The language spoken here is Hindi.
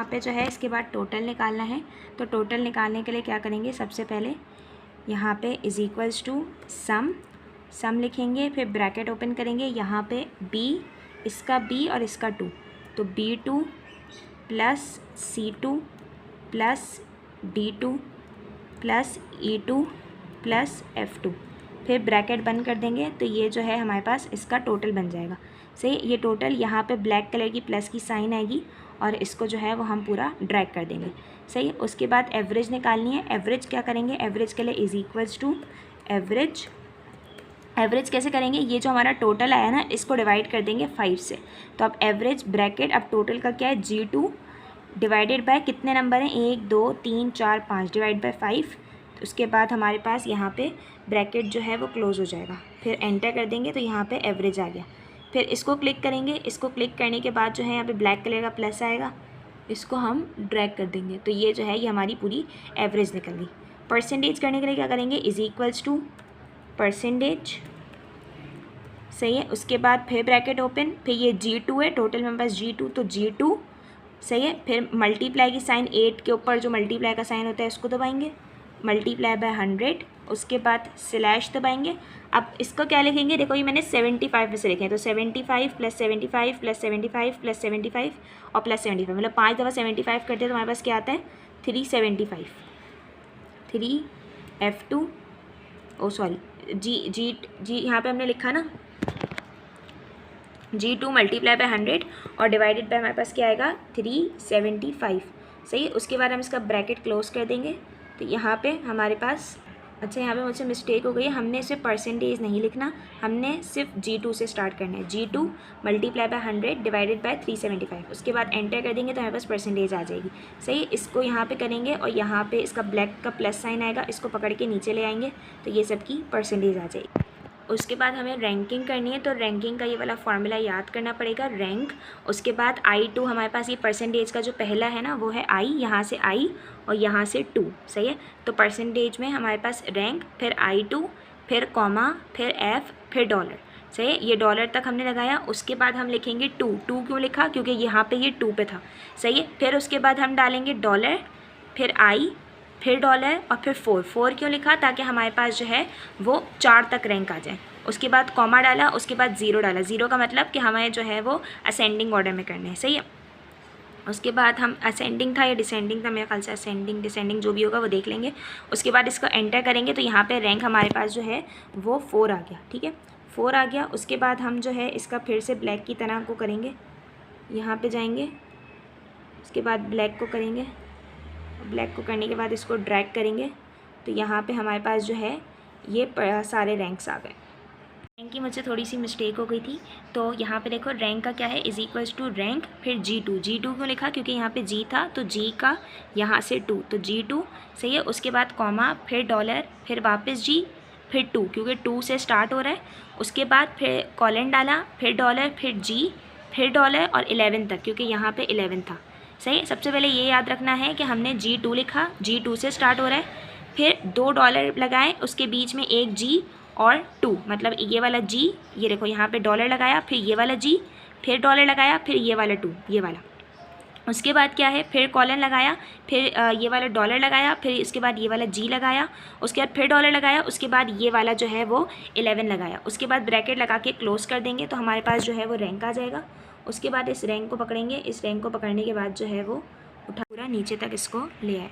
यहाँ पे जो है इसके बाद टोटल निकालना है। तो टोटल निकालने के लिए क्या करेंगे, सबसे पहले यहाँ पे इज़ इक्वल्स टू सम लिखेंगे, फिर ब्रैकेट ओपन करेंगे, यहाँ पे b, इसका b और इसका 2, तो b2 plus c2 plus d2 plus e2 plus f2, फिर ब्रैकेट बंद कर देंगे। तो ये जो है हमारे पास इसका टोटल बन जाएगा। सही, ये टोटल यहाँ पे ब्लैक कलर की प्लस की साइन आएगी और इसको जो है वो हम पूरा ड्रैग कर देंगे। सही, उसके बाद एवरेज निकालनी है। एवरेज क्या करेंगे, एवरेज के लिए इज़ इक्वल्स टू एवरेज कैसे करेंगे, ये जो हमारा टोटल आया ना इसको डिवाइड कर देंगे 5 से। तो अब एवरेज ब्रैकेट, अब टोटल का क्या है, G2 डिवाइडेड बाय कितने नंबर हैं, 1 2 3 4 5 डिवाइड बाय 5। तो उसके बाद हमारे पास यहाँ पे ब्रैकेट जो है वो क्लोज़ हो जाएगा, फिर एंटर कर देंगे तो यहाँ पे एवरेज आ गया। फिर इसको क्लिक करेंगे, इसको क्लिक करने के बाद जो है यहाँ पे ब्लैक कलर का प्लस आएगा, इसको हम ड्रैग कर देंगे। तो ये जो है ये हमारी पूरी एवरेज निकल गई। परसेंटेज करने के लिए क्या करेंगे, इज़ इक्वल्स टू परसेंटेज। सही है, उसके बाद फिर ब्रैकेट ओपन, फिर ये G2 है, टोटल मेरे पास G2, तो G2 सही है। फिर मल्टीप्लाई की साइन 8 के ऊपर जो मल्टीप्लाई का साइन होता है उसको दबाएंगे, मल्टीप्लाई बाय 100, उसके बाद स्लैश दबाएंगे। अब इसको क्या लिखेंगे, देखो ये मैंने 75 में से लिखे हैं, तो 75 प्लस 75 प्लस 75 प्लस 75 और प्लस 75, मतलब 5 दफ़ा 75 करते हैं तो हमारे पास क्या आता है 375। 3F2 जी यहाँ पे हमने लिखा ना G2 मल्टीप्लाई बाय 100 और डिवाइडेड बाय हमारे पास क्या आएगा 375। सही है, उसके बाद हम इसका ब्रैकेट क्लोज कर देंगे। तो यहाँ पे हमारे पास, अच्छा यहाँ पे मुझसे मिस्टेक हो गई है, हमने सिर्फ परसेंटेज नहीं लिखना, हमने सिर्फ G2 से स्टार्ट करना है। G2 multiply by 100 divided by 375, उसके बाद एंटर कर देंगे तो हमारे पास परसेंटेज आ जाएगी। सही, इसको यहाँ पे करेंगे और यहाँ पे इसका ब्लैक का प्लस साइन आएगा, इसको पकड़ के नीचे ले आएंगे तो ये सबकी परसेंटेज आ जाएगी। उसके बाद हमें रैंकिंग करनी है, तो रैंकिंग का ये वाला फॉर्मूला याद करना पड़ेगा, रैंक। उसके बाद I2, हमारे पास ये परसेंटेज का जो पहला है ना वो है I, यहाँ से I और यहाँ से 2। सही है, तो परसेंटेज में हमारे पास रैंक, फिर I2, फिर कॉमा, फिर F, फिर डॉलर। सही है, ये डॉलर तक हमने लगाया। उसके बाद हम लिखेंगे 2 क्यों लिखा, क्योंकि यहाँ पे ये 2 पे था। सही है, फिर उसके बाद हम डालेंगे डॉलर, फिर I, फिर डॉलर और फिर 4 क्यों लिखा, ताकि हमारे पास जो है वो 4 तक रैंक आ जाए। उसके बाद कॉमा डाला, उसके बाद 0 डाला, 0 का मतलब कि हमें जो है वो असेंडिंग ऑर्डर में करने हैं। सही है, उसके बाद हम असेंडिंग था या डिसेंडिंग था, मेरे ख्याल से असेंडिंग डिसेंडिंग जो भी होगा वो देख लेंगे। उसके बाद इसको एंटर करेंगे तो यहाँ पे रैंक हमारे पास जो है वो 4 आ गया। ठीक है, 4 आ गया। उसके बाद हम जो है इसका फिर से ब्लैक की तरह को करेंगे, यहाँ पर जाएंगे, उसके बाद ब्लैक को करेंगे, ब्लैक को करने के बाद इसको ड्रैग करेंगे तो यहाँ पे हमारे पास जो है ये सारे रैंक्स आ गए। रैंक की मुझसे थोड़ी सी मिस्टेक हो गई थी, तो यहाँ पे देखो रैंक का क्या है, इज़ इक्वल्स टू रैंक, फिर G2 क्यों लिखा, क्योंकि यहाँ पे G था तो G का यहाँ से 2, तो G2। सही है, उसके बाद कॉमा, फिर डॉलर, फिर वापस G, फिर 2 क्योंकि 2 से स्टार्ट हो रहा है। उसके बाद फिर कॉलन डाला, फिर डॉलर, फिर G, फिर डॉलर और 11 तक, क्योंकि यहाँ पर 11 था। सही, सबसे पहले ये याद रखना है कि हमने G2 लिखा, G2 से स्टार्ट हो रहा है, फिर 2 डॉलर लगाए, उसके बीच में एक G और 2, मतलब ये वाला G, ये देखो यहाँ पे डॉलर लगाया, फिर ये वाला G, फिर डॉलर लगाया, फिर ये वाला 2, ये वाला। उसके बाद क्या है, फिर कॉलन लगाया, फिर ये वाला डॉलर लगाया, फिर इसके बाद ये वाला G लगाया, उसके बाद फिर डॉलर लगाया, उसके बाद ये वाला जो है वो 11 लगाया। उसके बाद ब्रैकेट लगा के क्लोज कर देंगे तो हमारे पास जो है वो रैंक आ जाएगा। उसके बाद इस रैंक को पकड़ेंगे, इस रैंक को पकड़ने के बाद जो है वो उठा पूरा नीचे तक इसको ले आए।